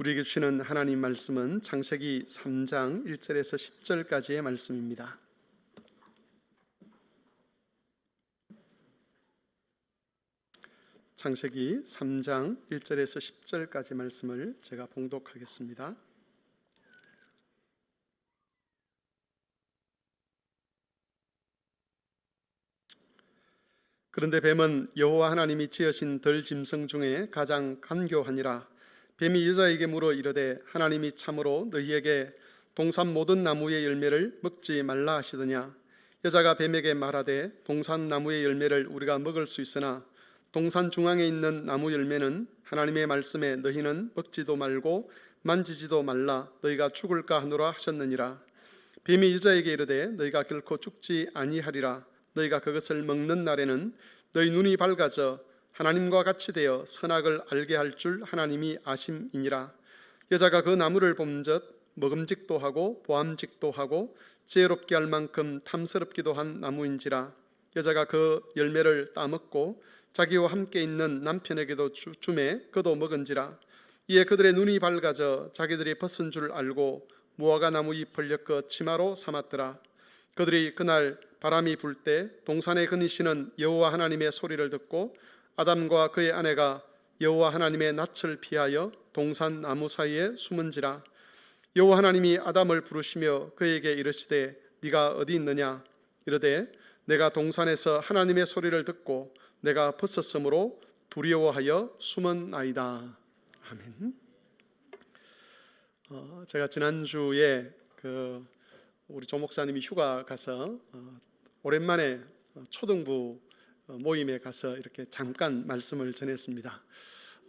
우리에게 주시는 하나님 말씀은 창세기 3장 1절에서 10절까지의 말씀입니다. 창세기 3장 1절에서 10절까지 말씀을 제가 봉독하겠습니다. 그런데 뱀은 여호와 하나님이 지으신 들 짐승 중에 가장 간교하니라. 뱀이 여자에게 물어 이르되 하나님이 참으로 너희에게 동산 모든 나무의 열매를 먹지 말라 하시더냐. 여자가 뱀에게 말하되 동산 나무의 열매를 우리가 먹을 수 있으나 동산 중앙에 있는 나무 열매는 하나님의 말씀에 너희는 먹지도 말고 만지지도 말라 너희가 죽을까 하노라 하셨느니라. 뱀이 여자에게 이르되 너희가 결코 죽지 아니하리라. 너희가 그것을 먹는 날에는 너희 눈이 밝아져 하나님과 같이 되어 선악을 알게 할 줄 하나님이 아심이니라. 여자가 그 나무를 본즉 먹음직도 하고 보암직도 하고 지혜롭게 할 만큼 탐스럽기도 한 나무인지라. 여자가 그 열매를 따먹고 자기와 함께 있는 남편에게도 주매 그도 먹은지라. 이에 그들의 눈이 밝아져 자기들이 벗은 줄 알고 무화과 나무 잎을 엮어 치마로 삼았더라. 그들이 그날 바람이 불 때 동산에 거니시는 여호와 하나님의 소리를 듣고 아담과 그의 아내가 여호와 하나님의 낯을 피하여 동산 나무 사이에 숨은지라. 여호와 하나님이 아담을 부르시며 그에게 이르시되 네가 어디 있느냐. 이르되 내가 동산에서 하나님의 소리를 듣고 내가 벗었으므로 두려워하여 숨은나이다. 아멘. 제가 지난주에 우리 조 목사님이 휴가 가서 오랜만에 초등부 모임에 가서 이렇게 잠깐 말씀을 전했습니다.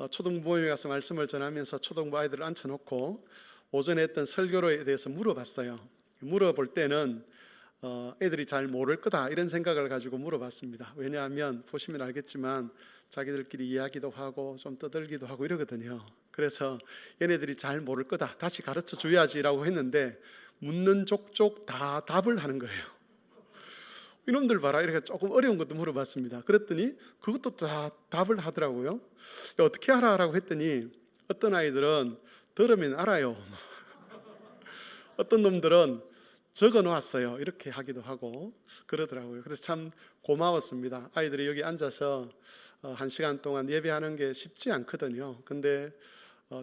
초등부 모임에 가서 말씀을 전하면서 초등부 아이들을 앉혀놓고 오전에 했던 설교에 대해서 물어봤어요. 물어볼 때는 애들이 잘 모를 거다 이런 생각을 가지고 물어봤습니다. 왜냐하면 보시면 알겠지만 자기들끼리 이야기도 하고 좀 떠들기도 하고 이러거든요. 그래서 얘네들이 잘 모를 거다, 다시 가르쳐 줘야지라고 했는데 묻는 족족 다 답을 하는 거예요. 이놈들 봐라, 이렇게 조금 어려운 것도 물어봤습니다. 그랬더니 그것도 다 답을 하더라고요. 어떻게 알아라고 했더니 어떤 아이들은 들으면 알아요. 어떤 놈들은 적어 놓았어요. 이렇게 하기도 하고 그러더라고요. 그래서 참 고마웠습니다. 아이들이 여기 앉아서 1시간 동안 예배하는 게 쉽지 않거든요. 근데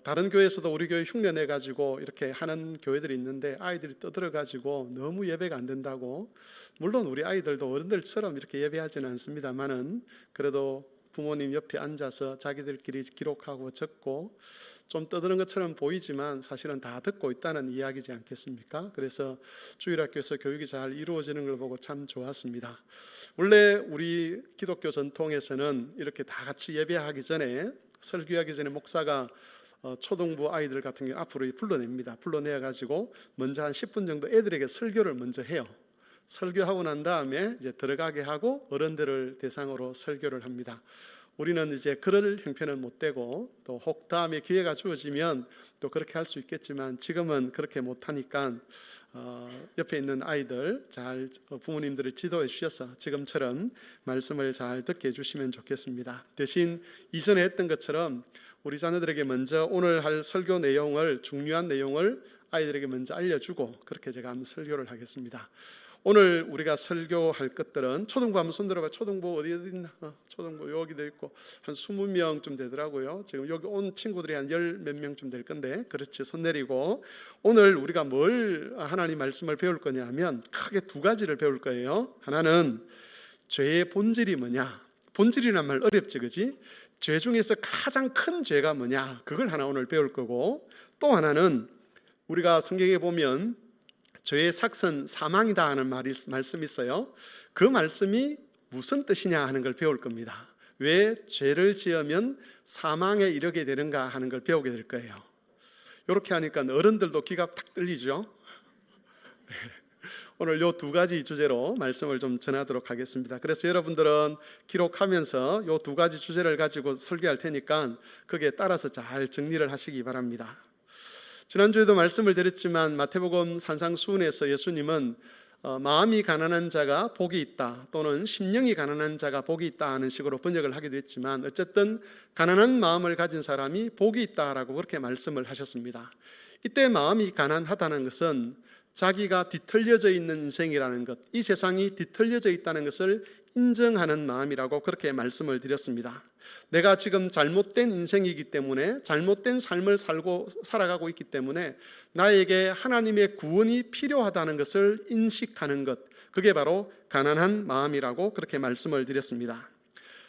다른 교회에서도 우리 교회 흉내내 가지고 이렇게 하는 교회들이 있는데 아이들이 떠들어 가지고 너무 예배가 안 된다고. 물론 우리 아이들도 어른들처럼 이렇게 예배하지는 않습니다만은 그래도 부모님 옆에 앉아서 자기들끼리 기록하고 적고 좀 떠드는 것처럼 보이지만 사실은 다 듣고 있다는 이야기지 않겠습니까? 그래서 주일학교에서 교육이 잘 이루어지는 걸 보고 참 좋았습니다. 원래 우리 기독교 전통에서는 이렇게 다 같이 예배하기 전에, 설교하기 전에 목사가 초등부 아이들 같은 경우 앞으로 불러냅니다. 불러내 가지고 먼저 한 10분 정도 애들에게 설교를 먼저 해요. 설교하고 난 다음에 이제 들어가게 하고 어른들을 대상으로 설교를 합니다. 우리는 이제 그럴 형편은 못 되고 또 혹 다음에 기회가 주어지면 또 그렇게 할 수 있겠지만 지금은 그렇게 못 하니까 옆에 있는 아이들 잘 부모님들을 지도해 주셔서 지금처럼 말씀을 잘 듣게 해주시면 좋겠습니다. 대신 이전에 했던 것처럼 우리 자녀들에게 먼저 오늘 할 설교 내용을, 중요한 내용을 아이들에게 먼저 알려주고 그렇게 제가 한번 설교를 하겠습니다. 오늘 우리가 설교할 것들은 초등부 한번 손 들어봐. 초등부 어디 있나? 초등부 여기도 있고 한 20명쯤 되더라고요. 지금 여기 온 친구들이 한 10몇 명쯤 될 건데, 그렇지, 손 내리고. 오늘 우리가 뭘 하나님 말씀을 배울 거냐 하면 크게 두 가지를 배울 거예요. 하나는 죄의 본질이 뭐냐. 본질이란 말 어렵지, 그지? 죄 중에서 가장 큰 죄가 뭐냐, 그걸 하나 오늘 배울 거고, 또 하나는 우리가 성경에 보면 죄의 삭은 사망이다 하는 말씀이 있어요. 그 말씀이 무슨 뜻이냐 하는 걸 배울 겁니다. 왜 죄를 지으면 사망에 이르게 되는가 하는 걸 배우게 될 거예요. 이렇게 하니까 어른들도 귀가 탁 뚫리죠. 오늘 이 두 가지 주제로 말씀을 좀 전하도록 하겠습니다. 그래서 여러분들은 기록하면서 이 두 가지 주제를 가지고 설교할 테니까 거기에 따라서 잘 정리를 하시기 바랍니다. 지난주에도 말씀을 드렸지만 마태복음 산상수훈에서 예수님은 마음이 가난한 자가 복이 있다, 또는 심령이 가난한 자가 복이 있다 하는 식으로 번역을 하기도 했지만, 어쨌든 가난한 마음을 가진 사람이 복이 있다라고 그렇게 말씀을 하셨습니다. 이때 마음이 가난하다는 것은 자기가 뒤틀려져 있는 인생이라는 것, 이 세상이 뒤틀려져 있다는 것을 인정하는 마음이라고 그렇게 말씀을 드렸습니다. 내가 지금 잘못된 인생이기 때문에, 잘못된 삶을 살아가고 있기 때문에 나에게 하나님의 구원이 필요하다는 것을 인식하는 것, 그게 바로 가난한 마음이라고 그렇게 말씀을 드렸습니다.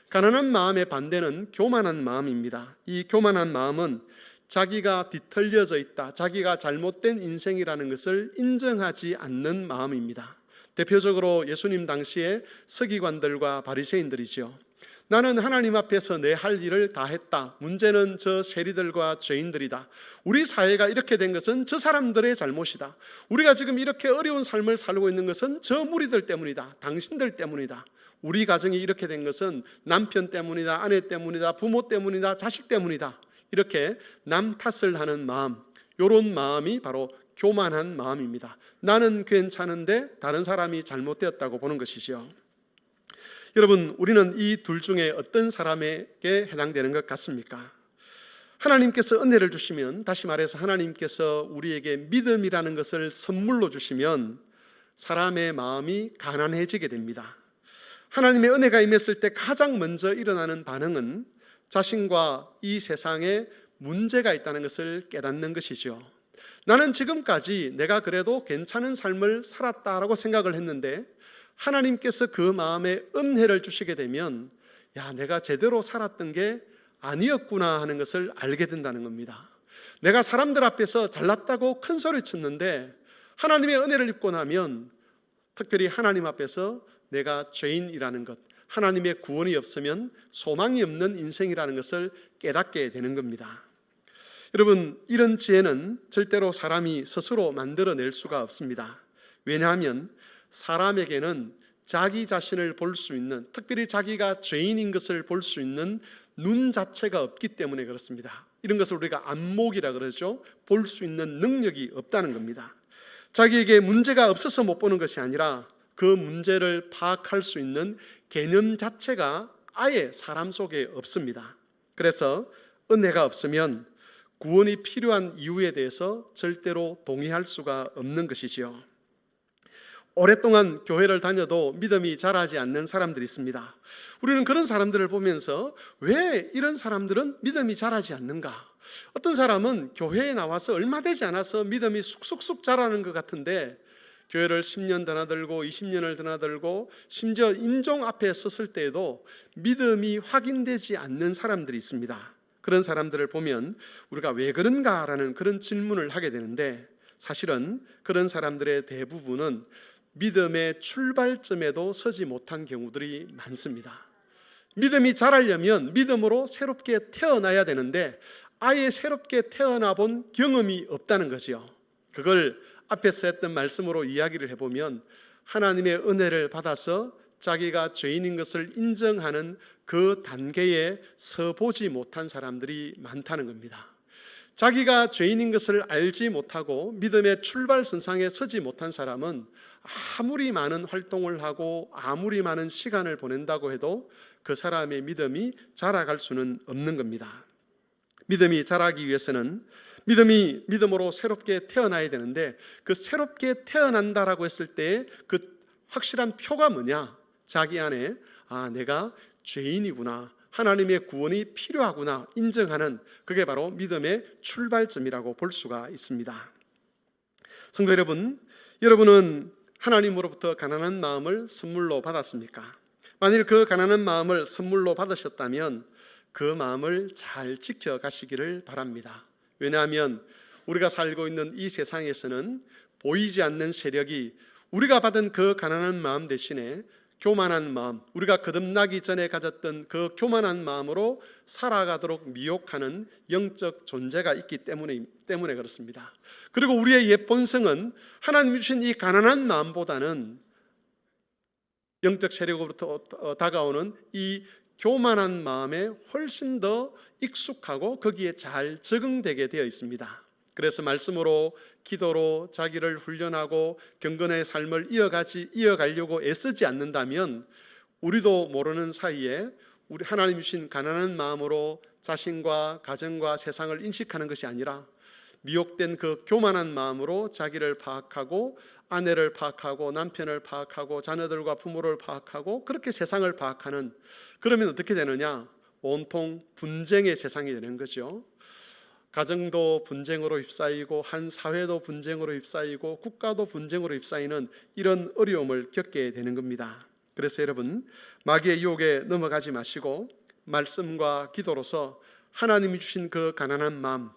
가난한 마음의 반대는 교만한 마음입니다. 이 교만한 마음은 자기가 뒤틀려져 있다, 자기가 잘못된 인생이라는 것을 인정하지 않는 마음입니다. 대표적으로 예수님 당시에 서기관들과 바리새인들이죠. 나는 하나님 앞에서 내 할 일을 다 했다. 문제는 저 세리들과 죄인들이다. 우리 사회가 이렇게 된 것은 저 사람들의 잘못이다. 우리가 지금 이렇게 어려운 삶을 살고 있는 것은 저 무리들 때문이다. 당신들 때문이다. 우리 가정이 이렇게 된 것은 남편 때문이다, 아내 때문이다, 부모 때문이다, 자식 때문이다. 이렇게 남 탓을 하는 마음, 이런 마음이 바로 교만한 마음입니다. 나는 괜찮은데 다른 사람이 잘못되었다고 보는 것이죠. 여러분, 우리는 이 둘 중에 어떤 사람에게 해당되는 것 같습니까? 하나님께서 은혜를 주시면, 다시 말해서 하나님께서 우리에게 믿음이라는 것을 선물로 주시면 사람의 마음이 가난해지게 됩니다. 하나님의 은혜가 임했을 때 가장 먼저 일어나는 반응은 자신과 이 세상에 문제가 있다는 것을 깨닫는 것이죠. 나는 지금까지 내가 그래도 괜찮은 삶을 살았다라고 생각을 했는데, 하나님께서 그 마음에 은혜를 주시게 되면, 야, 내가 제대로 살았던 게 아니었구나 하는 것을 알게 된다는 겁니다. 내가 사람들 앞에서 잘났다고 큰 소리 쳤는데, 하나님의 은혜를 입고 나면 특별히 하나님 앞에서 내가 죄인이라는 것, 하나님의 구원이 없으면 소망이 없는 인생이라는 것을 깨닫게 되는 겁니다. 여러분, 이런 지혜는 절대로 사람이 스스로 만들어낼 수가 없습니다. 왜냐하면 사람에게는 자기 자신을 볼 수 있는, 특별히 자기가 죄인인 것을 볼 수 있는 눈 자체가 없기 때문에 그렇습니다. 이런 것을 우리가 안목이라 그러죠. 볼 수 있는 능력이 없다는 겁니다. 자기에게 문제가 없어서 못 보는 것이 아니라 그 문제를 파악할 수 있는 개념 자체가 아예 사람 속에 없습니다. 그래서 은혜가 없으면 구원이 필요한 이유에 대해서 절대로 동의할 수가 없는 것이지요. 오랫동안 교회를 다녀도 믿음이 자라지 않는 사람들이 있습니다. 우리는 그런 사람들을 보면서 왜 이런 사람들은 믿음이 자라지 않는가? 어떤 사람은 교회에 나와서 얼마 되지 않아서 믿음이 쑥쑥쑥 자라는 것 같은데, 교회를 10년 드나들고 20년을 드나들고 심지어 임종 앞에 섰을 때에도 믿음이 확인되지 않는 사람들이 있습니다. 그런 사람들을 보면 우리가 왜 그런가라는 그런 질문을 하게 되는데, 사실은 그런 사람들의 대부분은 믿음의 출발점에도 서지 못한 경우들이 많습니다. 믿음이 자라려면 믿음으로 새롭게 태어나야 되는데 아예 새롭게 태어나 본 경험이 없다는 거지요. 그걸 앞에서 했던 말씀으로 이야기를 해보면, 하나님의 은혜를 받아서 자기가 죄인인 것을 인정하는 그 단계에 서보지 못한 사람들이 많다는 겁니다. 자기가 죄인인 것을 알지 못하고 믿음의 출발선상에 서지 못한 사람은 아무리 많은 활동을 하고 아무리 많은 시간을 보낸다고 해도 그 사람의 믿음이 자라갈 수는 없는 겁니다. 믿음이 자라기 위해서는 믿음으로 새롭게 태어나야 되는데, 그 새롭게 태어난다라고 했을 때 그 확실한 표가 뭐냐? 자기 안에 내가 죄인이구나, 하나님의 구원이 필요하구나 인정하는, 그게 바로 믿음의 출발점이라고 볼 수가 있습니다. 성도 여러분, 여러분은 하나님으로부터 가난한 마음을 선물로 받았습니까? 만일 그 가난한 마음을 선물로 받으셨다면 그 마음을 잘 지켜가시기를 바랍니다. 왜냐하면 우리가 살고 있는 이 세상에서는 보이지 않는 세력이 우리가 받은 그 가난한 마음 대신에 교만한 마음, 우리가 거듭나기 전에 가졌던 그 교만한 마음으로 살아가도록 미혹하는 영적 존재가 있기 때문에 그렇습니다. 그리고 우리의 옛 본성은 하나님이 주신 이 가난한 마음보다는 영적 세력으로부터 다가오는 이 교만한 마음에 훨씬 더 익숙하고 거기에 잘 적응되게 되어 있습니다. 그래서 말씀으로, 기도로 자기를 훈련하고 경건의 삶을 이어가려고 애쓰지 않는다면 우리도 모르는 사이에 우리 하나님 주신 가난한 마음으로 자신과 가정과 세상을 인식하는 것이 아니라 미혹된 그 교만한 마음으로 자기를 파악하고 아내를 파악하고 남편을 파악하고 자녀들과 부모를 파악하고 그렇게 세상을 파악하는, 그러면 어떻게 되느냐? 온통 분쟁의 세상이 되는 거죠. 가정도 분쟁으로 휩싸이고 한 사회도 분쟁으로 휩싸이고 국가도 분쟁으로 휩싸이는 이런 어려움을 겪게 되는 겁니다. 그래서 여러분, 마귀의 유혹에 넘어가지 마시고 말씀과 기도로서 하나님이 주신 그 가난한 마음,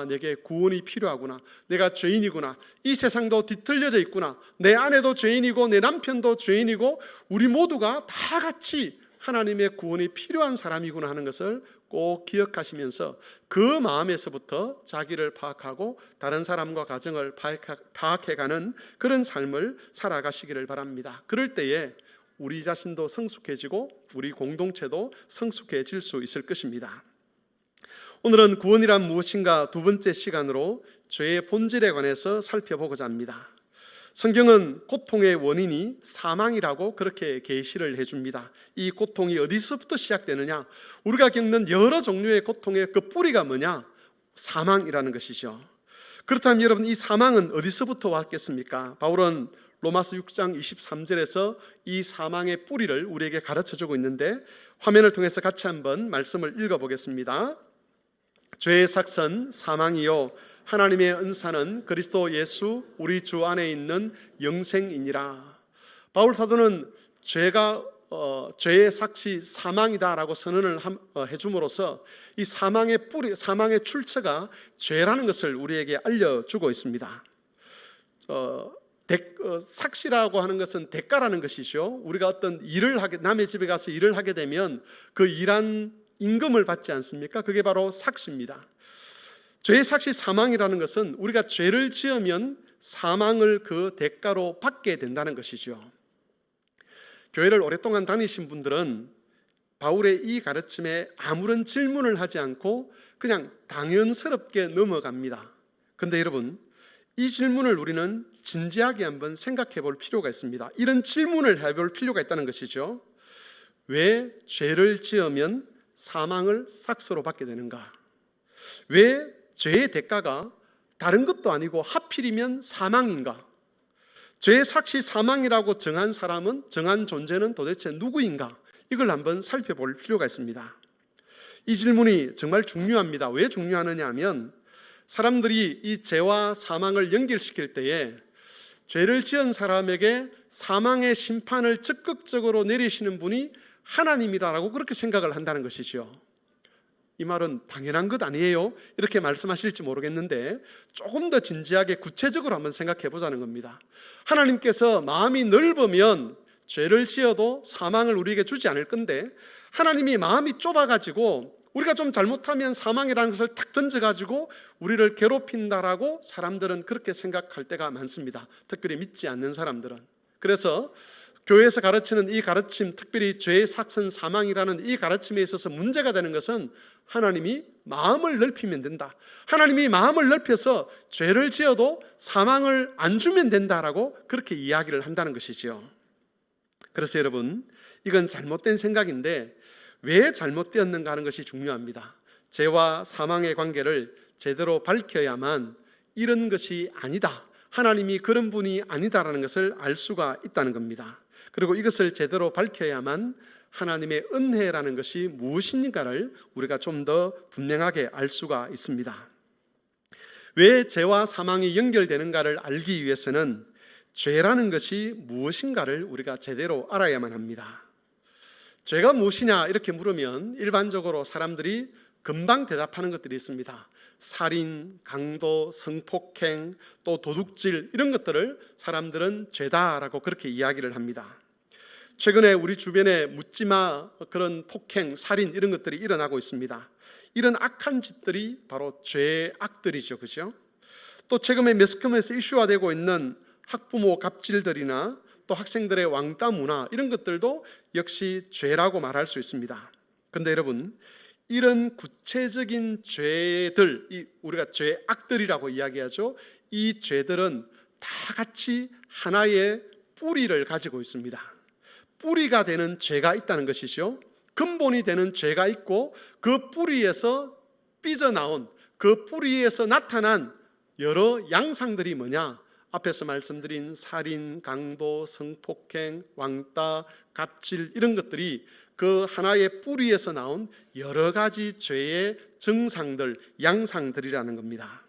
내게 구원이 필요하구나, 내가 죄인이구나, 이 세상도 뒤틀려져 있구나, 내 아내도 죄인이고 내 남편도 죄인이고 우리 모두가 다 같이 하나님의 구원이 필요한 사람이구나 하는 것을 꼭 기억하시면서 그 마음에서부터 자기를 파악하고 다른 사람과 가정을 파악해가는 그런 삶을 살아가시기를 바랍니다. 그럴 때에 우리 자신도 성숙해지고 우리 공동체도 성숙해질 수 있을 것입니다. 오늘은 구원이란 무엇인가 두 번째 시간으로 죄의 본질에 관해서 살펴보고자 합니다. 성경은 고통의 원인이 사망이라고 그렇게 계시를 해줍니다. 이 고통이 어디서부터 시작되느냐? 우리가 겪는 여러 종류의 고통의 그 뿌리가 뭐냐? 사망이라는 것이죠. 그렇다면 여러분, 이 사망은 어디서부터 왔겠습니까? 바울은 로마서 6장 23절에서 이 사망의 뿌리를 우리에게 가르쳐주고 있는데, 화면을 통해서 같이 한번 말씀을 읽어보겠습니다. 죄의 삭선 사망이요 하나님의 은사는 그리스도 예수 우리 주 안에 있는 영생이니라. 바울 사도는 죄의 삭시 사망이다라고 선언을 해줌으로써 이 사망의 뿌리, 사망의 출처가 죄라는 것을 우리에게 알려주고 있습니다. 삭시라고 하는 것은 대가라는 것이죠. 우리가 어떤 일을 남의 집에 가서 일을 하게 되면 그 일한 임금을 받지 않습니까? 그게 바로 삭시입니다. 죄의 삭시 사망이라는 것은 우리가 죄를 지으면 사망을 그 대가로 받게 된다는 것이죠. 교회를 오랫동안 다니신 분들은 바울의 이 가르침에 아무런 질문을 하지 않고 그냥 당연스럽게 넘어갑니다. 그런데 여러분, 이 질문을 우리는 진지하게 한번 생각해 볼 필요가 있습니다. 이런 질문을 해볼 필요가 있다는 것이죠. 왜 죄를 지으면 사망을 삭스로 받게 되는가? 왜 죄의 대가가 다른 것도 아니고 하필이면 사망인가? 죄의 삭시 사망이라고 정한 사람은, 정한 존재는 도대체 누구인가? 이걸 한번 살펴볼 필요가 있습니다. 이 질문이 정말 중요합니다. 왜 중요하느냐 하면 사람들이 이 죄와 사망을 연결시킬 때에 죄를 지은 사람에게 사망의 심판을 적극적으로 내리시는 분이 하나님이다라고 그렇게 생각을 한다는 것이죠. 이 말은 당연한 것 아니에요? 이렇게 말씀하실지 모르겠는데 조금 더 진지하게 구체적으로 한번 생각해 보자는 겁니다. 하나님께서 마음이 넓으면 죄를 지어도 사망을 우리에게 주지 않을 건데, 하나님이 마음이 좁아가지고 우리가 좀 잘못하면 사망이라는 것을 탁 던져가지고 우리를 괴롭힌다라고 사람들은 그렇게 생각할 때가 많습니다. 특별히 믿지 않는 사람들은. 그래서 교회에서 가르치는 이 가르침, 특별히 죄의 삭선 사망이라는 이 가르침에 있어서 문제가 되는 것은 하나님이 마음을 넓히면 된다, 하나님이 마음을 넓혀서 죄를 지어도 사망을 안 주면 된다라고 그렇게 이야기를 한다는 것이죠. 그래서 여러분, 이건 잘못된 생각인데 왜 잘못되었는가 하는 것이 중요합니다. 죄와 사망의 관계를 제대로 밝혀야만 이런 것이 아니다, 하나님이 그런 분이 아니다라는 것을 알 수가 있다는 겁니다. 그리고 이것을 제대로 밝혀야만 하나님의 은혜라는 것이 무엇인가를 우리가 좀 더 분명하게 알 수가 있습니다. 왜 죄와 사망이 연결되는가를 알기 위해서는 죄라는 것이 무엇인가를 우리가 제대로 알아야만 합니다. 죄가 무엇이냐 이렇게 물으면 일반적으로 사람들이 금방 대답하는 것들이 있습니다. 살인, 강도, 성폭행, 또 도둑질, 이런 것들을 사람들은 죄다라고 그렇게 이야기를 합니다. 최근에 우리 주변에 묻지마 그런 폭행, 살인 이런 것들이 일어나고 있습니다. 이런 악한 짓들이 바로 죄의 악들이죠, 그죠? 또 최근에 매스컴에서 이슈화되고 있는 학부모 갑질들이나 또 학생들의 왕따 문화, 이런 것들도 역시 죄라고 말할 수 있습니다. 그런데 여러분, 이런 구체적인 죄들, 우리가 죄악들이라고 이야기하죠. 이 죄들은 다 같이 하나의 뿌리를 가지고 있습니다. 뿌리가 되는 죄가 있다는 것이죠. 근본이 되는 죄가 있고 그 뿌리에서 삐져나온, 그 뿌리에서 나타난 여러 양상들이 뭐냐? 앞에서 말씀드린 살인, 강도, 성폭행, 왕따, 갑질, 이런 것들이 그 하나의 뿌리에서 나온 여러 가지 죄의 증상들, 양상들이라는 겁니다.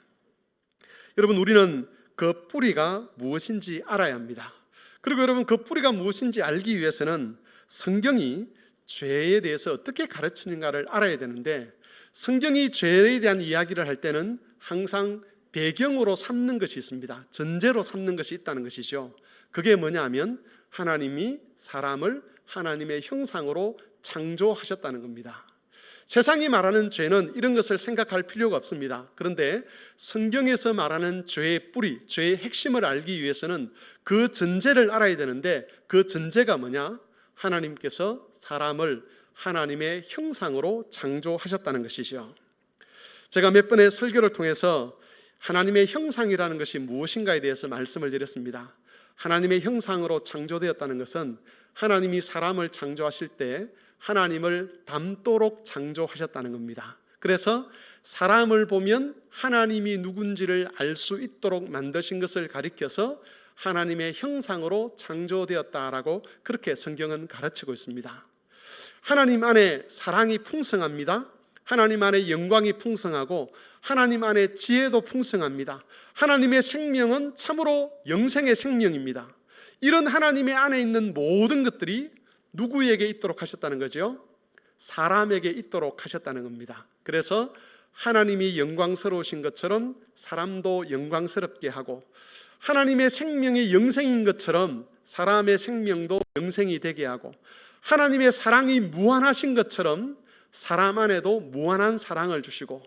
여러분, 우리는 그 뿌리가 무엇인지 알아야 합니다. 그리고 여러분, 그 뿌리가 무엇인지 알기 위해서는 성경이 죄에 대해서 어떻게 가르치는가를 알아야 되는데, 성경이 죄에 대한 이야기를 할 때는 항상 배경으로 삼는 것이 있습니다. 전제로 삼는 것이 있다는 것이죠. 그게 뭐냐 하면 하나님이 사람을 하나님의 형상으로 창조하셨다는 겁니다. 세상이 말하는 죄는 이런 것을 생각할 필요가 없습니다. 그런데 성경에서 말하는 죄의 뿌리, 죄의 핵심을 알기 위해서는 그 전제를 알아야 되는데, 그 전제가 뭐냐? 하나님께서 사람을 하나님의 형상으로 창조하셨다는 것이죠. 제가 몇 번의 설교를 통해서 하나님의 형상이라는 것이 무엇인가에 대해서 말씀을 드렸습니다. 하나님의 형상으로 창조되었다는 것은 하나님이 사람을 창조하실 때 하나님을 닮도록 창조하셨다는 겁니다. 그래서 사람을 보면 하나님이 누군지를 알 수 있도록 만드신 것을 가리켜서 하나님의 형상으로 창조되었다라고 그렇게 성경은 가르치고 있습니다. 하나님 안에 사랑이 풍성합니다. 하나님 안에 영광이 풍성하고 하나님 안에 지혜도 풍성합니다. 하나님의 생명은 참으로 영생의 생명입니다. 이런 하나님의 안에 있는 모든 것들이 누구에게 있도록 하셨다는 거죠? 사람에게 있도록 하셨다는 겁니다. 그래서 하나님이 영광스러우신 것처럼 사람도 영광스럽게 하고, 하나님의 생명이 영생인 것처럼 사람의 생명도 영생이 되게 하고, 하나님의 사랑이 무한하신 것처럼 사람 안에도 무한한 사랑을 주시고,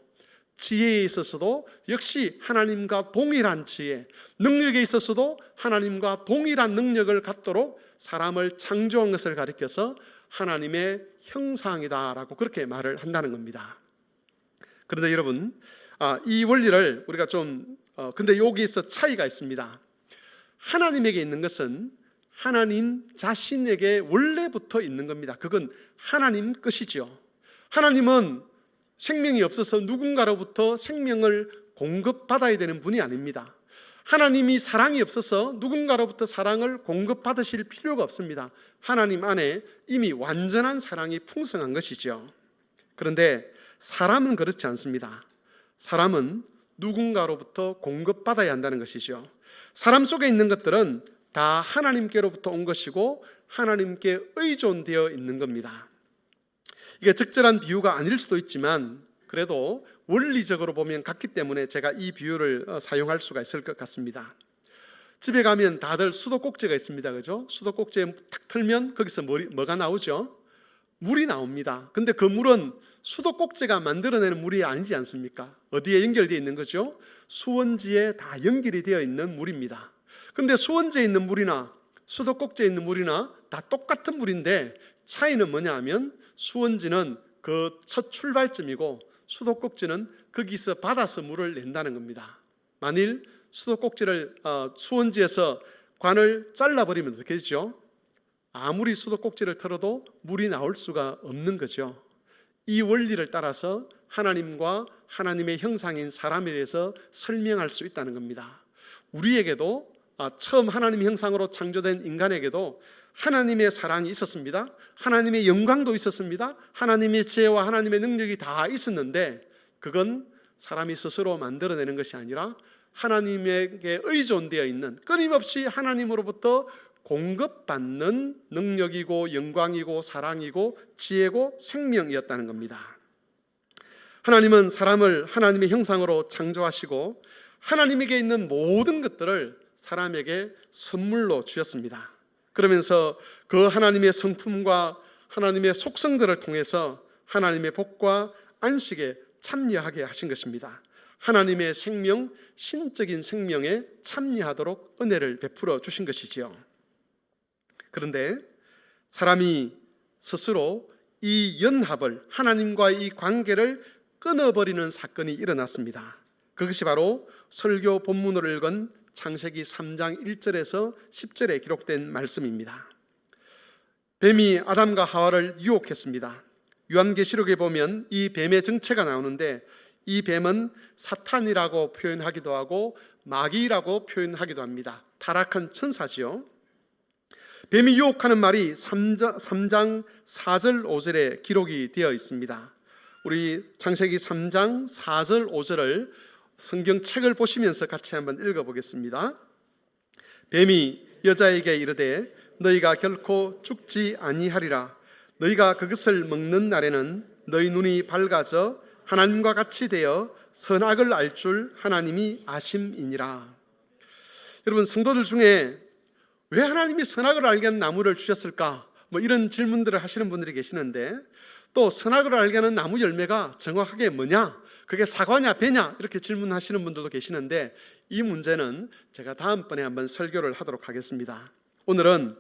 지혜에 있어서도 역시 하나님과 동일한 지혜, 능력에 있어서도 하나님과 동일한 능력을 갖도록 사람을 창조한 것을 가리켜서 하나님의 형상이다라고 그렇게 말을 한다는 겁니다. 그런데 여러분, 이 원리를 우리가 근데 여기서 차이가 있습니다. 하나님에게 있는 것은 하나님 자신에게 원래부터 있는 겁니다. 그건 하나님 것이죠. 하나님은 생명이 없어서 누군가로부터 생명을 공급받아야 되는 분이 아닙니다. 하나님이 사랑이 없어서 누군가로부터 사랑을 공급받으실 필요가 없습니다. 하나님 안에 이미 완전한 사랑이 풍성한 것이죠. 그런데 사람은 그렇지 않습니다. 사람은 누군가로부터 공급받아야 한다는 것이죠. 사람 속에 있는 것들은 다 하나님께로부터 온 것이고 하나님께 의존되어 있는 겁니다. 이게 적절한 비유가 아닐 수도 있지만 그래도 원리적으로 보면 같기 때문에 제가 이 비유를 사용할 수가 있을 것 같습니다. 집에 가면 다들 수도꼭지가 있습니다. 그죠? 수도꼭지에 탁 틀면 거기서 뭐가 나오죠? 물이 나옵니다. 근데 그 물은 수도꼭지가 만들어내는 물이 아니지 않습니까? 어디에 연결되어 있는 거죠? 수원지에 다 연결이 되어 있는 물입니다. 근데 수원지에 있는 물이나 수도꼭지에 있는 물이나 다 똑같은 물인데 차이는 뭐냐 하면 수원지는 그 첫 출발점이고 수도꼭지는 거기서 받아서 물을 낸다는 겁니다. 만일 수원지에서 관을 잘라버리면 어떻게 되죠? 아무리 수도꼭지를 털어도 물이 나올 수가 없는 거죠. 이 원리를 따라서 하나님과 하나님의 형상인 사람에 대해서 설명할 수 있다는 겁니다. 우리에게도 처음 하나님의 형상으로 창조된 인간에게도 하나님의 사랑이 있었습니다. 하나님의 영광도 있었습니다. 하나님의 지혜와 하나님의 능력이 다 있었는데 그건 사람이 스스로 만들어내는 것이 아니라 하나님에게 의존되어 있는, 끊임없이 하나님으로부터 공급받는 능력이고 영광이고 사랑이고 지혜고 생명이었다는 겁니다. 하나님은 사람을 하나님의 형상으로 창조하시고 하나님에게 있는 모든 것들을 사람에게 선물로 주셨습니다. 그러면서 그 하나님의 성품과 하나님의 속성들을 통해서 하나님의 복과 안식에 참여하게 하신 것입니다. 하나님의 생명, 신적인 생명에 참여하도록 은혜를 베풀어 주신 것이지요. 그런데 사람이 스스로 이 연합을, 하나님과의 이 관계를 끊어버리는 사건이 일어났습니다. 그것이 바로 설교 본문으로 읽은 창세기 3장 1절에서 10절에 기록된 말씀입니다. 뱀이 아담과 하와를 유혹했습니다. 요한계시록에 보면 이 뱀의 정체가 나오는데, 이 뱀은 사탄이라고 표현하기도 하고 마귀라고 표현하기도 합니다. 타락한 천사지요. 뱀이 유혹하는 말이 3장 4절 5절에 기록이 되어 있습니다. 우리 창세기 3장 4절 5절을 성경책을 보시면서 같이 한번 읽어보겠습니다. 뱀이 여자에게 이르되 너희가 결코 죽지 아니하리라. 너희가 그것을 먹는 날에는 너희 눈이 밝아져 하나님과 같이 되어 선악을 알 줄 하나님이 아심이니라. 여러분, 성도들 중에 왜 하나님이 선악을 알게 하는 나무를 주셨을까? 이런 질문들을 하시는 분들이 계시는데, 또 선악을 알게 하는 나무 열매가 정확하게 뭐냐? 그게 사과냐 배냐? 이렇게 질문하시는 분들도 계시는데, 이 문제는 제가 다음번에 한번 설교를 하도록 하겠습니다. 오늘은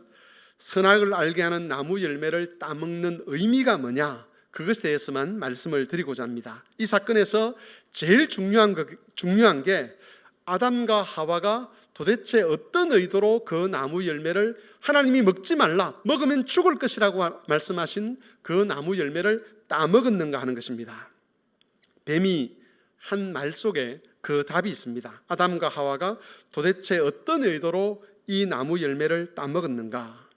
선악을 알게 하는 나무 열매를 따먹는 의미가 뭐냐? 그것에 대해서만 말씀을 드리고자 합니다. 이 사건에서 제일 중요한 게 아담과 하와가 도대체 어떤 의도로 그 나무 열매를, 하나님이 먹지 말라, 먹으면 죽을 것이라고 말씀하신 그 나무 열매를 따먹었는가 하는 것입니다. 뱀이 한 말 속에 그 답이 있습니다. 아담과 하와가 도대체 어떤 의도로 이 나무 열매를 따먹었는가?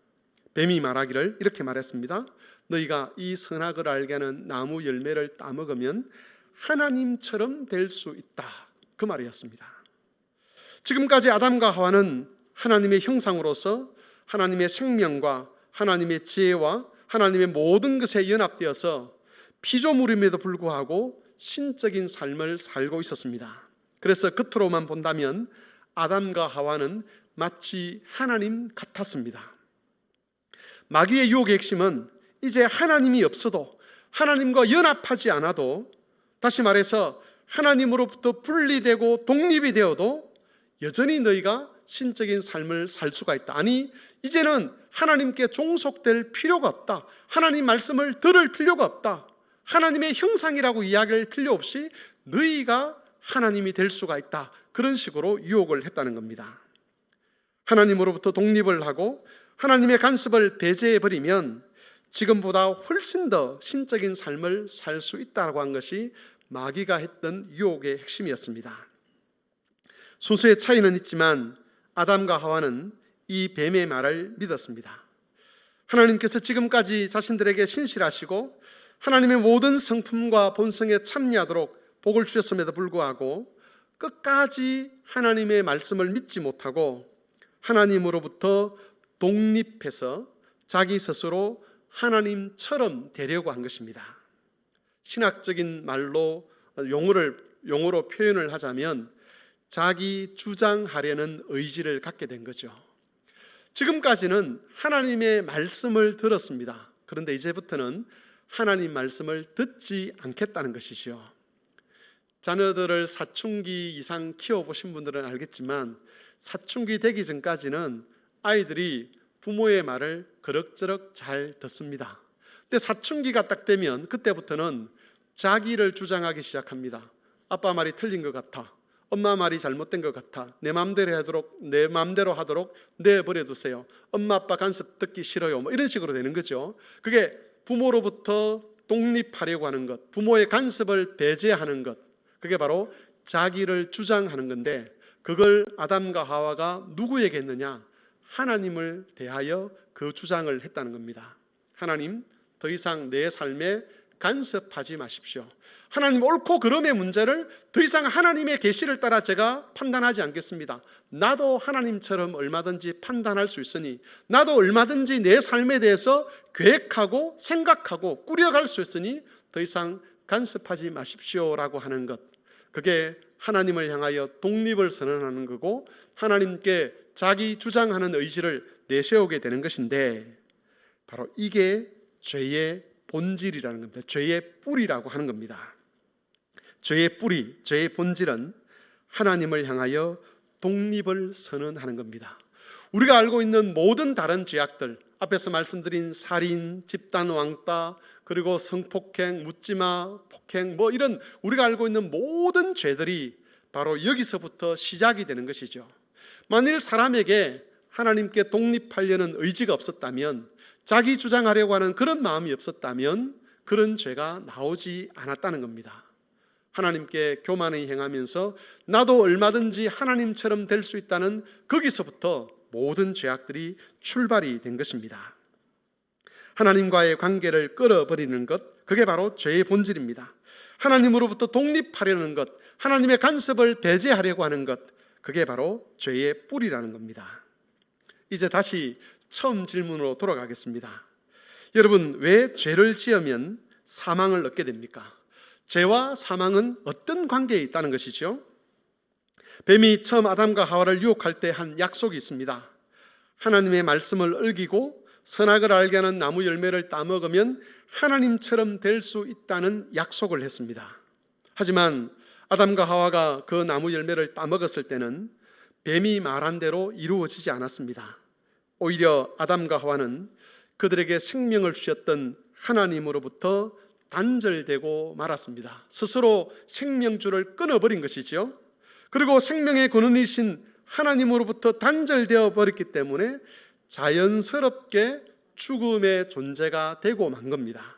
뱀이 말하기를 이렇게 말했습니다. 너희가 이 선악을 알게 하는 나무 열매를 따먹으면 하나님처럼 될 수 있다. 그 말이었습니다. 지금까지 아담과 하와는 하나님의 형상으로서 하나님의 생명과 하나님의 지혜와 하나님의 모든 것에 연합되어서 피조물임에도 불구하고 신적인 삶을 살고 있었습니다. 그래서 겉으로만 본다면 아담과 하와는 마치 하나님 같았습니다. 마귀의 유혹의 핵심은 이제 하나님이 없어도, 하나님과 연합하지 않아도, 다시 말해서 하나님으로부터 분리되고 독립이 되어도 여전히 너희가 신적인 삶을 살 수가 있다. 아니, 이제는 하나님께 종속될 필요가 없다. 하나님 말씀을 들을 필요가 없다. 하나님의 형상이라고 이야기할 필요 없이 너희가 하나님이 될 수가 있다. 그런 식으로 유혹을 했다는 겁니다. 하나님으로부터 독립을 하고 하나님의 간섭을 배제해버리면 지금보다 훨씬 더 신적인 삶을 살 수 있다고 한 것이 마귀가 했던 유혹의 핵심이었습니다. 순수의 차이는 있지만 아담과 하와는 이 뱀의 말을 믿었습니다. 하나님께서 지금까지 자신들에게 신실하시고 하나님의 모든 성품과 본성에 참여하도록 복을 주셨음에도 불구하고 끝까지 하나님의 말씀을 믿지 못하고 하나님으로부터 독립해서 자기 스스로 하나님처럼 되려고 한 것입니다. 신학적인 말로 용어로 표현을 하자면 자기 주장하려는 의지를 갖게 된 거죠. 지금까지는 하나님의 말씀을 들었습니다. 그런데 이제부터는 하나님 말씀을 듣지 않겠다는 것이지요. 자녀들을 사춘기 이상 키워보신 분들은 알겠지만 사춘기 되기 전까지는 아이들이 부모의 말을 그럭저럭 잘 듣습니다. 근데 사춘기가 딱 되면 그때부터는 자기를 주장하기 시작합니다. 아빠 말이 틀린 것 같아. 엄마 말이 잘못된 것 같아. 내 마음대로 하도록 내버려 두세요. 엄마 아빠 간섭 듣기 싫어요. 이런 식으로 되는 거죠. 그게 부모로부터 독립하려고 하는 것, 부모의 간섭을 배제하는 것, 그게 바로 자기를 주장하는 건데, 그걸 아담과 하와가 누구에게 했느냐? 하나님을 대하여 그 주장을 했다는 겁니다. 하나님, 더 이상 내 삶에 간섭하지 마십시오. 하나님, 옳고 그름의 문제를 더 이상 하나님의 계시를 따라 제가 판단하지 않겠습니다. 나도 하나님처럼 얼마든지 판단할 수 있으니, 나도 얼마든지 내 삶에 대해서 계획하고 생각하고 꾸려갈 수 있으니 더 이상 간섭하지 마십시오라고 하는 것, 그게 하나님을 향하여 독립을 선언하는 거고 하나님께 자기 주장하는 의지를 내세우게 되는 것인데, 바로 이게 죄의 본질이라는 겁니다. 죄의 뿌리라고 하는 겁니다. 죄의 뿌리, 죄의 본질은 하나님을 향하여 독립을 선언하는 겁니다. 우리가 알고 있는 모든 다른 죄악들, 앞에서 말씀드린 살인, 집단 왕따, 그리고 성폭행, 묻지마 폭행, 이런 우리가 알고 있는 모든 죄들이 바로 여기서부터 시작이 되는 것이죠. 만일 사람에게 하나님께 독립하려는 의지가 없었다면, 자기 주장하려고 하는 그런 마음이 없었다면 그런 죄가 나오지 않았다는 겁니다. 하나님께 교만히 행하면서 나도 얼마든지 하나님처럼 될 수 있다는, 거기서부터 모든 죄악들이 출발이 된 것입니다. 하나님과의 관계를 끊어버리는 것, 그게 바로 죄의 본질입니다. 하나님으로부터 독립하려는 것, 하나님의 간섭을 배제하려고 하는 것, 그게 바로 죄의 뿌리라는 겁니다. 이제 다시 처음 질문으로 돌아가겠습니다. 여러분, 왜 죄를 지으면 사망을 얻게 됩니까? 죄와 사망은 어떤 관계에 있다는 것이죠? 뱀이 처음 아담과 하와를 유혹할 때 한 약속이 있습니다. 하나님의 말씀을 어기고 선악을 알게 하는 나무 열매를 따먹으면 하나님처럼 될 수 있다는 약속을 했습니다. 하지만 아담과 하와가 그 나무 열매를 따먹었을 때는 뱀이 말한 대로 이루어지지 않았습니다. 오히려 아담과 하와는 그들에게 생명을 주셨던 하나님으로부터 단절되고 말았습니다. 스스로 생명줄을 끊어버린 것이죠. 그리고 생명의 근원이신 하나님으로부터 단절되어 버렸기 때문에 자연스럽게 죽음의 존재가 되고 만 겁니다.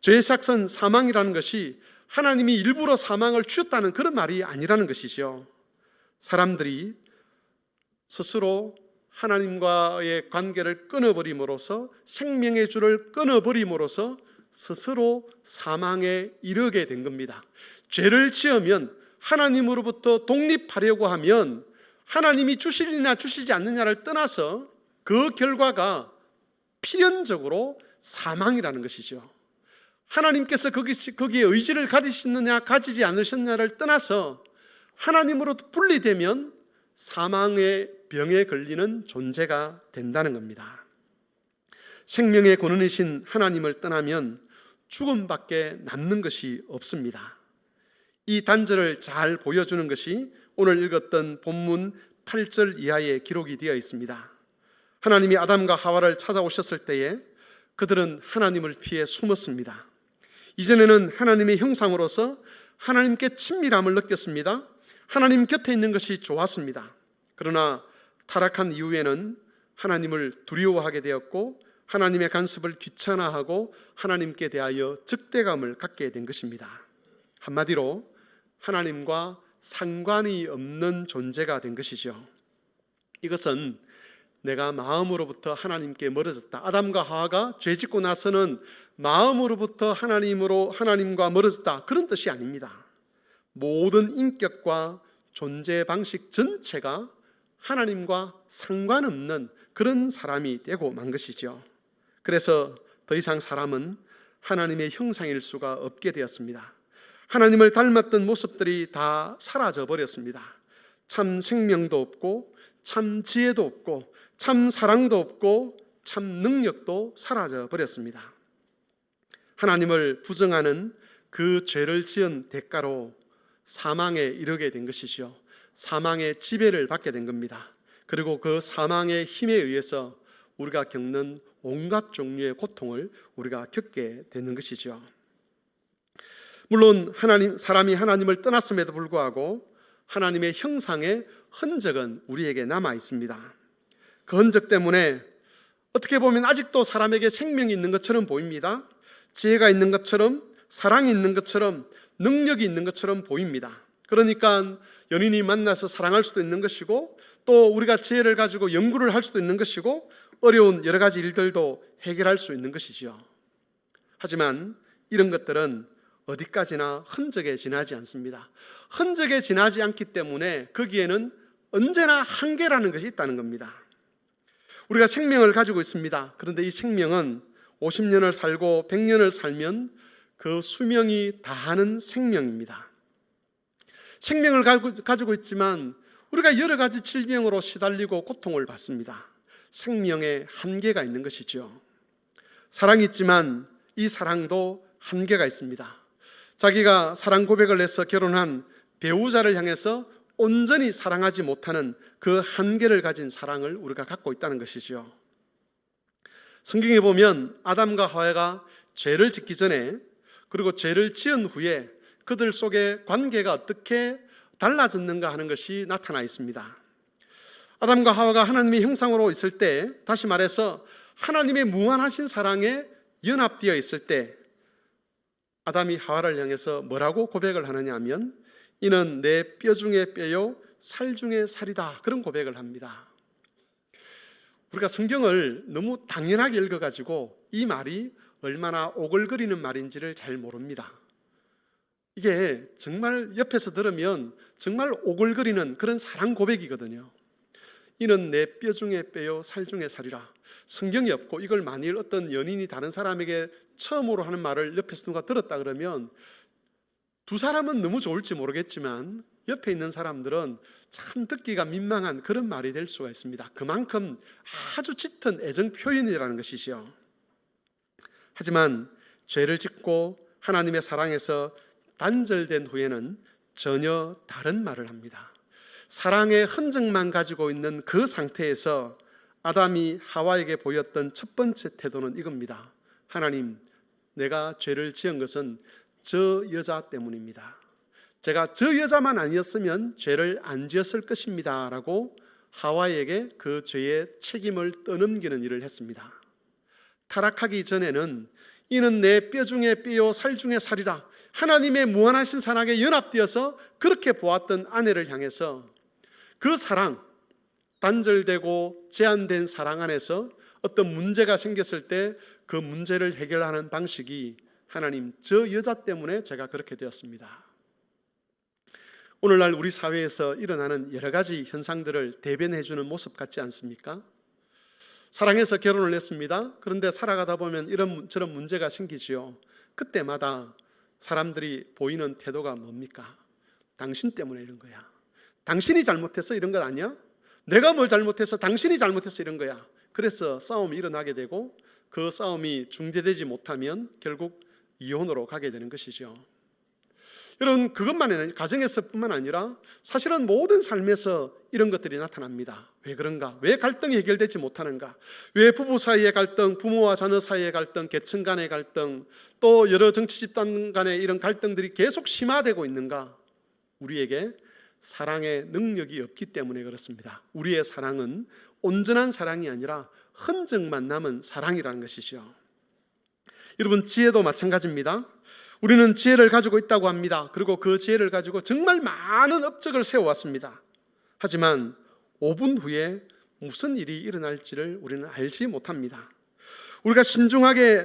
죄의 삭선, 사망이라는 것이 하나님이 일부러 사망을 주셨다는 그런 말이 아니라는 것이죠. 사람들이 스스로 하나님과의 관계를 끊어버림으로써, 생명의 줄을 끊어버림으로써 스스로 사망에 이르게 된 겁니다. 죄를 지으면, 하나님으로부터 독립하려고 하면 하나님이 주시느냐 주시지 않느냐를 떠나서 그 결과가 필연적으로 사망이라는 것이죠. 하나님께서 거기에 의지를 가지시느냐 가지지 않으셨느냐를 떠나서 하나님으로부터 분리되면 사망의 병에 걸리는 존재가 된다는 겁니다. 생명의 근원이신 하나님을 떠나면 죽음밖에 남는 것이 없습니다. 이 단절을 잘 보여주는 것이 오늘 읽었던 본문 8절 이하에 기록이 되어 있습니다. 하나님이 아담과 하와를 찾아오셨을 때에 그들은 하나님을 피해 숨었습니다. 이전에는 하나님의 형상으로서 하나님께 친밀함을 느꼈습니다. 하나님 곁에 있는 것이 좋았습니다. 그러나 타락한 이후에는 하나님을 두려워하게 되었고, 하나님의 간섭을 귀찮아하고 하나님께 대하여 적대감을 갖게 된 것입니다. 한마디로 하나님과 상관이 없는 존재가 된 것이죠. 이것은 내가 마음으로부터 하나님께 멀어졌다. 아담과 하와가 죄 짓고 나서는 마음으로부터 하나님과 멀어졌다, 그런 뜻이 아닙니다. 모든 인격과 존재 방식 전체가 하나님과 상관없는 그런 사람이 되고 만 것이죠. 그래서 더 이상 사람은 하나님의 형상일 수가 없게 되었습니다. 하나님을 닮았던 모습들이 다 사라져 버렸습니다. 참 생명도 없고, 참 지혜도 없고, 참 사랑도 없고, 참 능력도 사라져 버렸습니다. 하나님을 부정하는 그 죄를 지은 대가로 사망에 이르게 된 것이죠. 사망의 지배를 받게 된 겁니다. 그리고 그 사망의 힘에 의해서 우리가 겪는 온갖 종류의 고통을 우리가 겪게 되는 것이죠. 물론 사람이 하나님을 떠났음에도 불구하고 하나님의 형상의 흔적은 우리에게 남아 있습니다. 그 흔적 때문에 어떻게 보면 아직도 사람에게 생명이 있는 것처럼 보입니다. 지혜가 있는 것처럼, 사랑이 있는 것처럼, 능력이 있는 것처럼 보입니다. 그러니까 연인이 만나서 사랑할 수도 있는 것이고, 또 우리가 지혜를 가지고 연구를 할 수도 있는 것이고, 어려운 여러 가지 일들도 해결할 수 있는 것이죠. 하지만 이런 것들은 어디까지나 흔적에 지나지 않습니다. 흔적에 지나지 않기 때문에 거기에는 언제나 한계라는 것이 있다는 겁니다. 우리가 생명을 가지고 있습니다. 그런데 이 생명은 50년을 살고 100년을 살면 그 수명이 다하는 생명입니다. 생명을 가지고 있지만 우리가 여러 가지 질병으로 시달리고 고통을 받습니다. 생명에 한계가 있는 것이죠. 사랑이 있지만 이 사랑도 한계가 있습니다. 자기가 사랑 고백을 해서 결혼한 배우자를 향해서 온전히 사랑하지 못하는 그 한계를 가진 사랑을 우리가 갖고 있다는 것이죠. 성경에 보면 아담과 하와가 죄를 짓기 전에 그리고 죄를 지은 후에 그들 속의 관계가 어떻게 달라졌는가 하는 것이 나타나 있습니다. 아담과 하와가 하나님의 형상으로 있을 때, 다시 말해서 하나님의 무한하신 사랑에 연합되어 있을 때 아담이 하와를 향해서 뭐라고 고백을 하느냐 하면 이는 내 뼈 중에 뼈요 살 중에 살이다, 그런 고백을 합니다. 우리가 성경을 너무 당연하게 읽어가지고 이 말이 얼마나 오글거리는 말인지를 잘 모릅니다. 이게 정말 옆에서 들으면 정말 오글거리는 그런 사랑 고백이거든요. 이는 내 뼈 중에 뼈요 살 중에 살이라. 성경이 없고 이걸 만일 어떤 연인이 다른 사람에게 처음으로 하는 말을 옆에서 누가 들었다 그러면 두 사람은 너무 좋을지 모르겠지만 옆에 있는 사람들은 참 듣기가 민망한 그런 말이 될 수가 있습니다. 그만큼 아주 짙은 애정 표현이라는 것이지요. 하지만 죄를 짓고 하나님의 사랑에서 단절된 후에는 전혀 다른 말을 합니다. 사랑의 흔적만 가지고 있는 그 상태에서 아담이 하와에게 보였던 첫 번째 태도는 이겁니다. 하나님, 내가 죄를 지은 것은 저 여자 때문입니다. 제가 저 여자만 아니었으면 죄를 안 지었을 것입니다 라고 하와에게 그 죄의 책임을 떠넘기는 일을 했습니다. 타락하기 전에는 이는 내 뼈 중에 뼈요 살 중에 살이라, 하나님의 무한하신 사랑에 연합되어서 그렇게 보았던 아내를 향해서 그 사랑, 단절되고 제한된 사랑 안에서 어떤 문제가 생겼을 때 그 문제를 해결하는 방식이 하나님, 저 여자 때문에 제가 그렇게 되었습니다. 오늘날 우리 사회에서 일어나는 여러 가지 현상들을 대변해 주는 모습 같지 않습니까? 사랑해서 결혼을 했습니다. 그런데 살아가다 보면 저런 문제가 생기지요. 그때마다 사람들이 보이는 태도가 뭡니까? 당신 때문에 이런 거야. 당신이 잘못해서 이런 건 아니야? 내가 뭘 잘못해서 당신이 잘못해서 이런 거야. 그래서 싸움이 일어나게 되고 그 싸움이 중재되지 못하면 결국 이혼으로 가게 되는 것이죠. 여러분, 그것만 아니라 가정에서뿐만 아니라 사실은 모든 삶에서 이런 것들이 나타납니다. 왜 그런가? 왜 갈등이 해결되지 못하는가? 왜 부부 사이의 갈등, 부모와 자녀 사이의 갈등, 계층 간의 갈등, 또 여러 정치 집단 간의 이런 갈등들이 계속 심화되고 있는가? 우리에게 사랑의 능력이 없기 때문에 그렇습니다. 우리의 사랑은 온전한 사랑이 아니라 흔적만 남은 사랑이라는 것이죠. 여러분, 지혜도 마찬가지입니다. 우리는 지혜를 가지고 있다고 합니다. 그리고 그 지혜를 가지고 정말 많은 업적을 세워왔습니다. 하지만 5분 후에 무슨 일이 일어날지를 우리는 알지 못합니다. 우리가 신중하게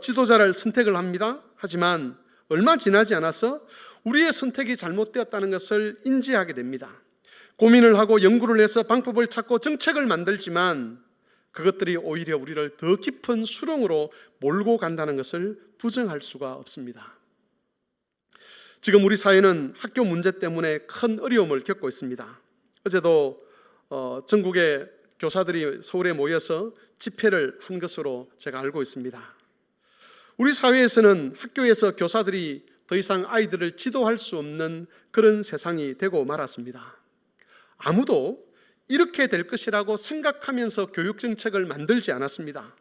지도자를 선택을 합니다. 하지만 얼마 지나지 않아서 우리의 선택이 잘못되었다는 것을 인지하게 됩니다. 고민을 하고 연구를 해서 방법을 찾고 정책을 만들지만 그것들이 오히려 우리를 더 깊은 수렁으로 몰고 간다는 것을 부정할 수가 없습니다. 지금 우리 사회는 학교 문제 때문에 큰 어려움을 겪고 있습니다. 어제도 전국의 교사들이 서울에 모여서 집회를 한 것으로 제가 알고 있습니다. 우리 사회에서는 학교에서 교사들이 더 이상 아이들을 지도할 수 없는 그런 세상이 되고 말았습니다. 아무도 이렇게 될 것이라고 생각하면서 교육 정책을 만들지 않았습니다.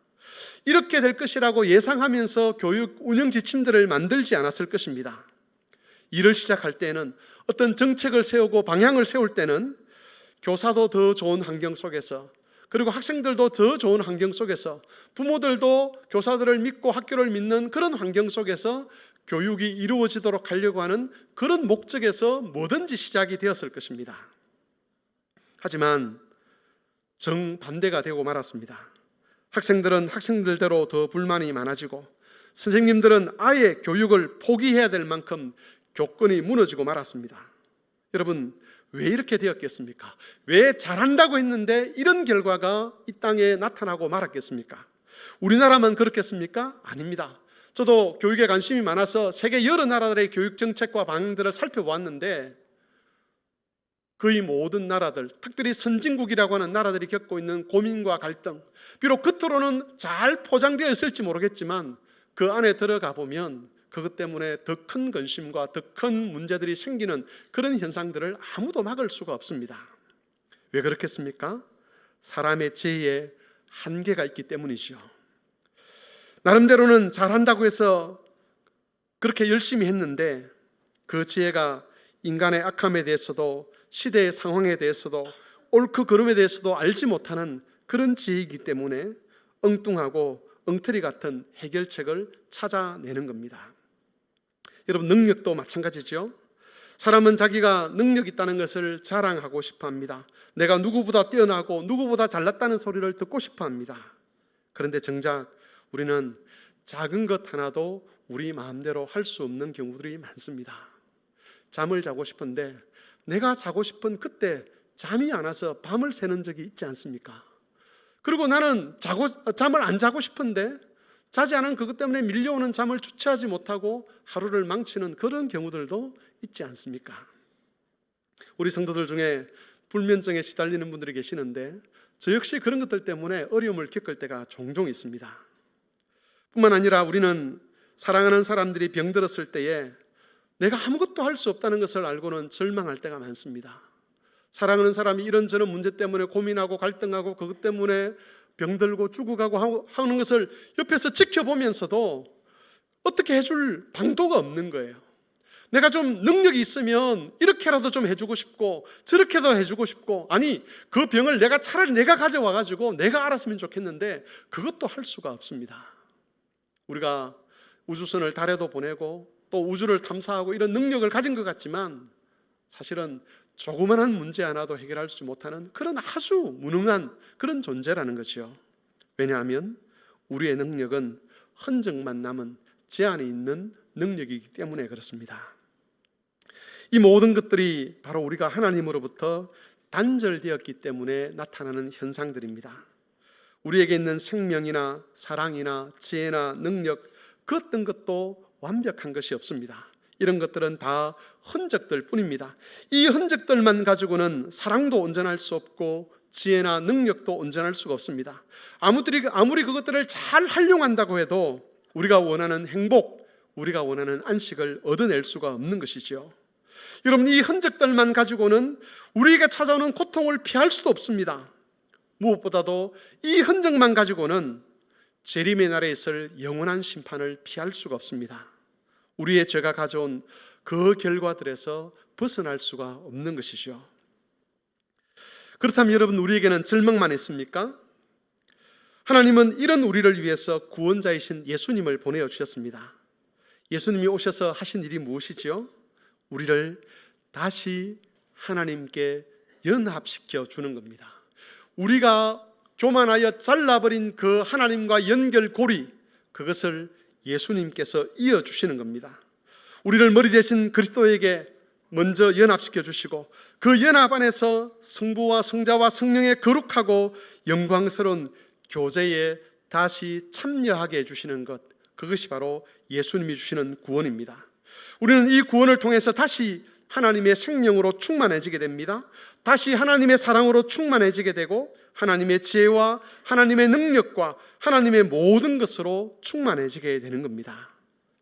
이렇게 될 것이라고 예상하면서 교육 운영 지침들을 만들지 않았을 것입니다. 일을 시작할 때는 어떤 정책을 세우고 방향을 세울 때는 교사도 더 좋은 환경 속에서, 그리고 학생들도 더 좋은 환경 속에서, 부모들도 교사들을 믿고 학교를 믿는 그런 환경 속에서 교육이 이루어지도록 하려고 하는 그런 목적에서 뭐든지 시작이 되었을 것입니다. 하지만 정반대가 되고 말았습니다. 학생들은 학생들대로 더 불만이 많아지고 선생님들은 아예 교육을 포기해야 될 만큼 교권이 무너지고 말았습니다. 여러분, 왜 이렇게 되었겠습니까? 왜 잘한다고 했는데 이런 결과가 이 땅에 나타나고 말았겠습니까? 우리나라만 그렇겠습니까? 아닙니다. 저도 교육에 관심이 많아서 세계 여러 나라들의 교육 정책과 방향들을 살펴보았는데 거의 모든 나라들, 특별히 선진국이라고 하는 나라들이 겪고 있는 고민과 갈등, 비록 겉으로는 잘 포장되어 있을지 모르겠지만 그 안에 들어가 보면 그것 때문에 더 큰 근심과 더 큰 문제들이 생기는 그런 현상들을 아무도 막을 수가 없습니다. 왜 그렇겠습니까? 사람의 지혜에 한계가 있기 때문이죠. 나름대로는 잘한다고 해서 그렇게 열심히 했는데 그 지혜가 인간의 악함에 대해서도 시대의 상황에 대해서도 옳고 그름에 대해서도 알지 못하는 그런 지혜이기 때문에 엉뚱하고 엉터리 같은 해결책을 찾아내는 겁니다. 여러분, 능력도 마찬가지죠. 사람은 자기가 능력 있다는 것을 자랑하고 싶어 합니다. 내가 누구보다 뛰어나고 누구보다 잘났다는 소리를 듣고 싶어 합니다. 그런데 정작 우리는 작은 것 하나도 우리 마음대로 할 수 없는 경우들이 많습니다. 잠을 자고 싶은데 내가 자고 싶은 그때 잠이 안 와서 밤을 새는 적이 있지 않습니까? 그리고 나는 잠을 안 자고 싶은데 자지 않은 그것 때문에 밀려오는 잠을 주체하지 못하고 하루를 망치는 그런 경우들도 있지 않습니까? 우리 성도들 중에 불면증에 시달리는 분들이 계시는데 저 역시 그런 것들 때문에 어려움을 겪을 때가 종종 있습니다. 뿐만 아니라 우리는 사랑하는 사람들이 병들었을 때에 내가 아무것도 할 수 없다는 것을 알고는 절망할 때가 많습니다. 사랑하는 사람이 이런저런 문제 때문에 고민하고 갈등하고 그것 때문에 병들고 죽어가고 하는 것을 옆에서 지켜보면서도 어떻게 해줄 방도가 없는 거예요. 내가 좀 능력이 있으면 이렇게라도 좀 해주고 싶고 저렇게도 해주고 싶고, 아니 그 병을 차라리 내가 가져와가지고 내가 알았으면 좋겠는데 그것도 할 수가 없습니다. 우리가 우주선을 달에도 보내고 또 우주를 탐사하고 이런 능력을 가진 것 같지만 사실은 조그만한 문제 하나도 해결할 수 못하는 그런 아주 무능한 그런 존재라는 것이요. 왜냐하면 우리의 능력은 흔적만 남은 제한이 있는 능력이기 때문에 그렇습니다. 이 모든 것들이 바로 우리가 하나님으로부터 단절되었기 때문에 나타나는 현상들입니다. 우리에게 있는 생명이나 사랑이나 지혜나 능력, 그 어떤 것도 완벽한 것이 없습니다. 이런 것들은 다 흔적들 뿐입니다. 이 흔적들만 가지고는 사랑도 온전할 수 없고 지혜나 능력도 온전할 수가 없습니다. 아무리 그것들을 잘 활용한다고 해도 우리가 원하는 행복, 우리가 원하는 안식을 얻어낼 수가 없는 것이죠. 여러분, 이 흔적들만 가지고는 우리에게 찾아오는 고통을 피할 수도 없습니다. 무엇보다도 이 흔적만 가지고는 재림의 날에 있을 영원한 심판을 피할 수가 없습니다. 우리의 죄가 가져온 그 결과들에서 벗어날 수가 없는 것이죠. 그렇다면 여러분, 우리에게는 절망만 있습니까? 하나님은 이런 우리를 위해서 구원자이신 예수님을 보내어 주셨습니다. 예수님이 오셔서 하신 일이 무엇이지요? 우리를 다시 하나님께 연합시켜 주는 겁니다. 우리가 교만하여 잘라버린 그 하나님과 연결고리, 그것을 예수님께서 이어주시는 겁니다. 우리를 머리 대신 그리스도에게 먼저 연합시켜 주시고 그 연합 안에서 성부와 성자와 성령의 거룩하고 영광스러운 교제에 다시 참여하게 해주시는 것, 그것이 바로 예수님이 주시는 구원입니다. 우리는 이 구원을 통해서 다시 하나님의 생명으로 충만해지게 됩니다. 다시 하나님의 사랑으로 충만해지게 되고 하나님의 지혜와 하나님의 능력과 하나님의 모든 것으로 충만해지게 되는 겁니다.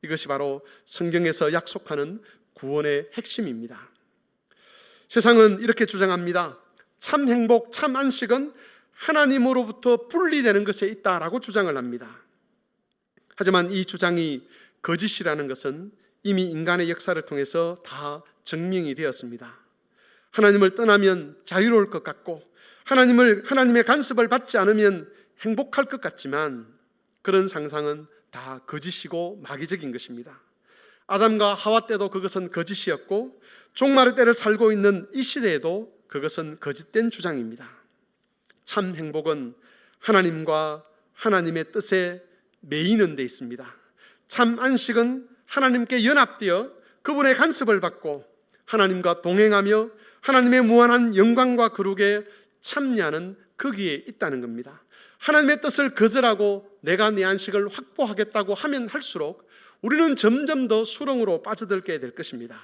이것이 바로 성경에서 약속하는 구원의 핵심입니다. 세상은 이렇게 주장합니다. 참 행복, 참 안식은 하나님으로부터 분리되는 것에 있다라고 주장을 합니다. 하지만 이 주장이 거짓이라는 것은 이미 인간의 역사를 통해서 다 증명이 되었습니다. 하나님을 떠나면 자유로울 것 같고 하나님의 간섭을 받지 않으면 행복할 것 같지만 그런 상상은 다 거짓이고 마귀적인 것입니다. 아담과 하와 때도 그것은 거짓이었고 종말의 때를 살고 있는 이 시대에도 그것은 거짓된 주장입니다. 참 행복은 하나님과 하나님의 뜻에 매이는 데 있습니다. 참 안식은 하나님께 연합되어 그분의 간섭을 받고 하나님과 동행하며 하나님의 무한한 영광과 거룩에 참여하는 거기에 있다는 겁니다. 하나님의 뜻을 거절하고 내가 내 안식을 확보하겠다고 하면 할수록 우리는 점점 더 수렁으로 빠져들게 될 것입니다.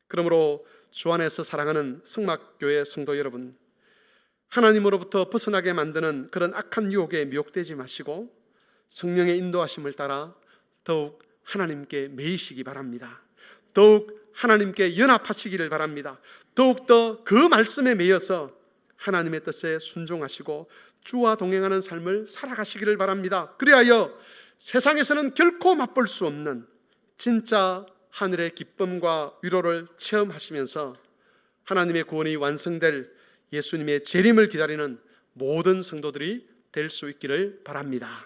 그러므로 주 안에서 사랑하는 성막교회 성도 여러분, 하나님으로부터 벗어나게 만드는 그런 악한 유혹에 미혹되지 마시고 성령의 인도하심을 따라 더욱 하나님께 매이시기 바랍니다. 더욱 하나님께 연합하시기를 바랍니다. 더욱더 그 말씀에 매여서 하나님의 뜻에 순종하시고 주와 동행하는 삶을 살아가시기를 바랍니다. 그리하여 세상에서는 결코 맛볼 수 없는 진짜 하늘의 기쁨과 위로를 체험하시면서 하나님의 구원이 완성될 예수님의 재림을 기다리는 모든 성도들이 될 수 있기를 바랍니다.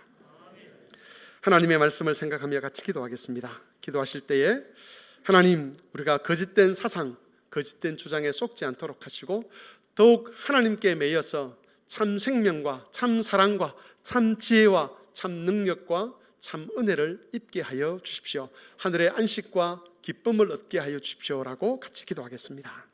하나님의 말씀을 생각하며 같이 기도하겠습니다. 기도하실 때에 하나님, 우리가 거짓된 사상, 거짓된 주장에 속지 않도록 하시고 더욱 하나님께 매여서 참 생명과 참 사랑과 참 지혜와 참 능력과 참 은혜를 입게 하여 주십시오. 하늘의 안식과 기쁨을 얻게 하여 주십시오라고 같이 기도하겠습니다.